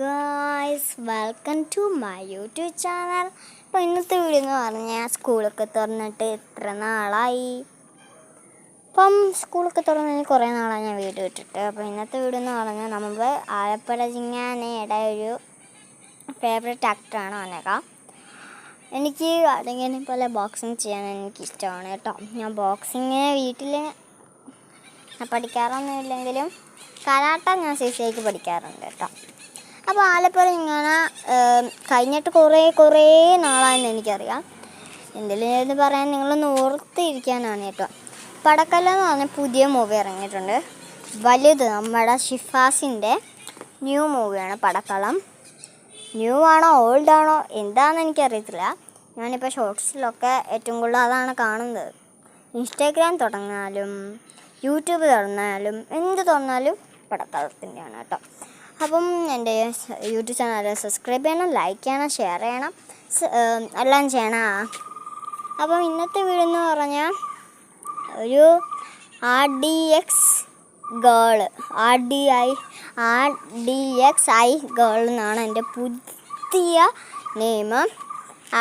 Guys, welcome to my YouTube channel. അപ്പോൾ ഇന്നത്തെ video എന്ന് പറഞ്ഞാൽ സ്കൂളൊക്കെ തുറന്നിട്ട് എത്ര നാളായി. അപ്പം സ്കൂളൊക്കെ തുറന്നതിന് കുറേ നാളായി ഞാൻ വീഡിയോ ഇട്ടിട്ട്. അപ്പോൾ ഇന്നത്തെ വീഡിയോ എന്ന് പറഞ്ഞാൽ നമ്മൾ ആലപ്പുഴ ജിങ്ങാനയുടെ ഒരു ഫേവറേറ്റ് ആക്ടറാണ് അനഘ. എനിക്ക് അല്ലെങ്കിൽ പോലെ ബോക്സിങ് ചെയ്യാൻ എനിക്കിഷ്ടമാണ് കേട്ടോ. ഞാൻ ബോക്സിങ് വീട്ടിൽ പഠിക്കാറൊന്നുമില്ലെങ്കിലും കരാട്ട ഞാൻ CCIക്ക് പഠിക്കാറുണ്ട് കേട്ടോ. അപ്പോൾ ആലപ്പുഴ ഇങ്ങനെ കഴിഞ്ഞിട്ട് കുറേ നാളായെന്ന് എനിക്കറിയാം. എന്തെങ്കിലും പറയാൻ നിങ്ങളൊന്ന് ഓർത്തിരിക്കാനാണ് കേട്ടോ. പടക്കല എന്ന് പറഞ്ഞ പുതിയ മൂവി ഇറങ്ങിയിട്ടുണ്ട്. വലുത് നമ്മുടെ ഷിഫാസിൻ്റെ ന്യൂ മൂവിയാണ് പടക്കളം. ന്യൂ ആണോ ഓൾഡ് ആണോ എന്താണെന്ന് എനിക്കറിയത്തില്ല. ഞാനിപ്പോൾ ഷോർട്സിലൊക്കെ ഏറ്റവും കൂടുതൽ അതാണ് കാണുന്നത്. ഇൻസ്റ്റാഗ്രാം തുടങ്ങിയാലും യൂട്യൂബ് തുറന്നാലും എന്ത് തുറന്നാലും പടക്കളത്തിൻ്റെയാണ് കേട്ടോ. അപ്പം എൻ്റെ യൂട്യൂബ് ചാനൽ സബ്സ്ക്രൈബ് ചെയ്യണം, ലൈക്ക് ചെയ്യണം, ഷെയർ ചെയ്യണം, എല്ലാം ചെയ്യണം. അപ്പം ഇന്നത്തെ വീഡിയോ എന്ന് പറഞ്ഞാൽ ഒരു RDX ഗേൾ എന്നാണ് എൻ്റെ പുതിയ നെയിം.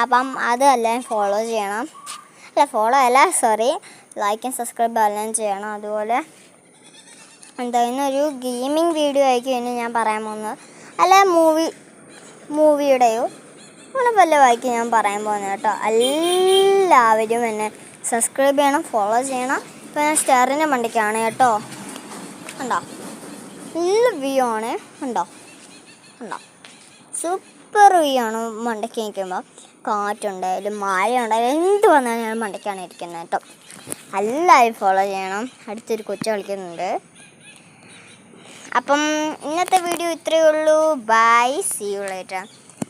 അപ്പം അതെല്ലാം ഫോളോ ചെയ്യണം. ലൈക്ക് ആൻഡ് സബ്സ്ക്രൈബ് എല്ലാം ചെയ്യണം. അതുപോലെ ഇന്നൊരു ഗെയിമിംഗ് വീഡിയോ ആയിരിക്കും ഇനി ഞാൻ പറയാൻ പോകുന്നത്. അല്ല മൂവിയുടെയോ അങ്ങനെ വല്ലതായിരിക്കും ഞാൻ പറയാൻ പോകുന്നത് കേട്ടോ. എല്ലാവരും എന്നെ സബ്സ്ക്രൈബ് ചെയ്യണം, ഫോളോ ചെയ്യണം. ഇപ്പോൾ ഞാൻ സ്റ്റാറിൻ്റെ മണ്ടയ്ക്കാണ് കേട്ടോ. ഉണ്ടോ നല്ല വ്യൂ ആണ്. ഉണ്ടോ സൂപ്പർ വ്യൂ ആണ്. മണ്ടയ്ക്ക് നിൽക്കുമ്പോൾ കാറ്റുണ്ടായാലും മഴ ഉണ്ടായാലും എന്ത് വന്നാലും ഞാൻ മണ്ടയ്ക്കാണ് ഇരിക്കുന്നത് കേട്ടോ. എല്ലാവരും ഫോളോ ചെയ്യണം. അടുത്തൊരു കൊച്ചു കളിക്കുന്നുണ്ട്. അപ്പം ഇന്നത്തെ വീഡിയോ ഇത്രയേ ഉള്ളൂ. Bye, see you later.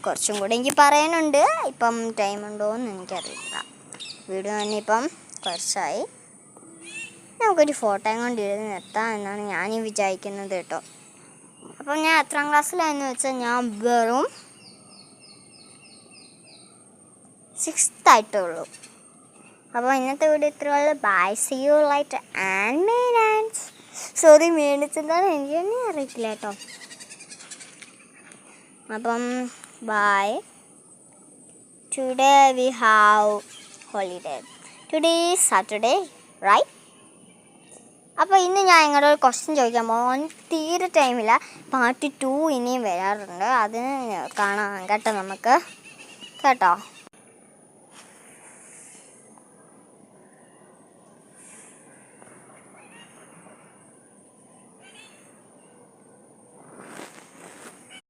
കുറച്ചും കൂടെ എനിക്ക് പറയാനുണ്ട്. ഇപ്പം ടൈം ഉണ്ടോ എന്ന് എനിക്കറിയില്ല. വീഡിയോ തന്നെ ഇപ്പം കുറച്ചായി. നമുക്കൊരു ഫോട്ടോയും കൊണ്ട് ഇരുന്ന് നിർത്താം എന്നാണ് ഞാൻ വിചാരിക്കുന്നത് കേട്ടോ. അപ്പം ഞാൻ എത്രാം ക്ലാസ്സിലായെന്ന് വെച്ചാൽ ഞാൻ വെറും 6th ആയിട്ടേ ഉള്ളൂ. അപ്പോൾ ഇന്നത്തെ വീഡിയോ ഇത്രയേ ഉള്ളൂ. Bye, see you later and മെയിനാൻസ്. സോറി, മേടിച്ചെന്താണ് എനിക്ക് തന്നെ അറിയിട്ടില്ല കേട്ടോ. അപ്പം bye. Today we have holiday. Today is Saturday right. അപ്പോൾ ഇന്ന് ഞാൻ നിങ്ങളുടെ ഒരു ക്വസ്റ്റ്യൻ ചോദിക്കാൻ പോകും. തീരെ ടൈമില്ല. പാർട്ട് 2 ഇനിയും വരാറുണ്ട്. അതിന് കാണാം കേട്ടോ നമുക്ക് കേട്ടോ.